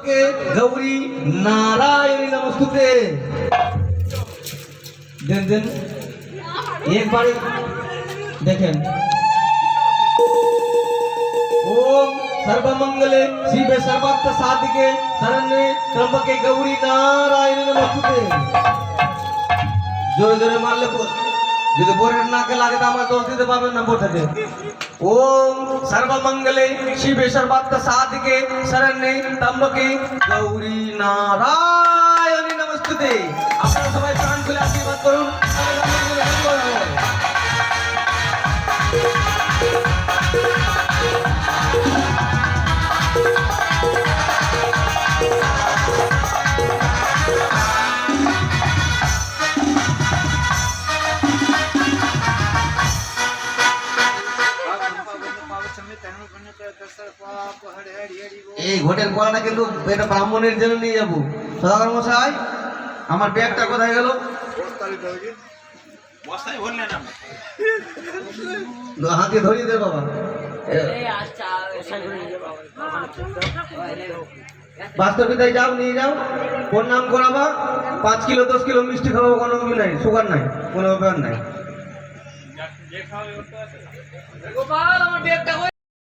ত্রম্বকে গৌরী নারায়ণী নমস্তুতে। দেন দেন একবারে দেখেন। ओम सर्वमंगले शिवे सर्वार्थ साधिके शरण्ये त्र्यंबके गौरी नारायणी नमस्ते। जोरे जोरे मारले যদি বোরের নাকে লাগে তো আমার দোষ দিতে পারবেন না বোটাতে। ওম সর্বমঙ্গলে শিবে সর্বার্থ সাধিকে শরণ্যে ত্র্যম্বকে গৌরী নারায়ণী নমস্তে। আপনারা সবাই প্রাণ খুলে আশীর্বাদ করুন। এই ঘটের কলাটা কিন্তু এটা ব্রাহ্মণের জন্য নিয়ে যাবো। সদাগর মশাই আমার ব্যাগটা কোথায় গেল? হাতে ধরিয়ে দে বাবা। বাস্তবিতায় যাও, নিয়ে যাও, প্রণাম করাবা, 5 কিলো 10 কিলো মিষ্টি খাবো, কোনো নাই, সুগার নাই, কোনো ব্যাপার নাই।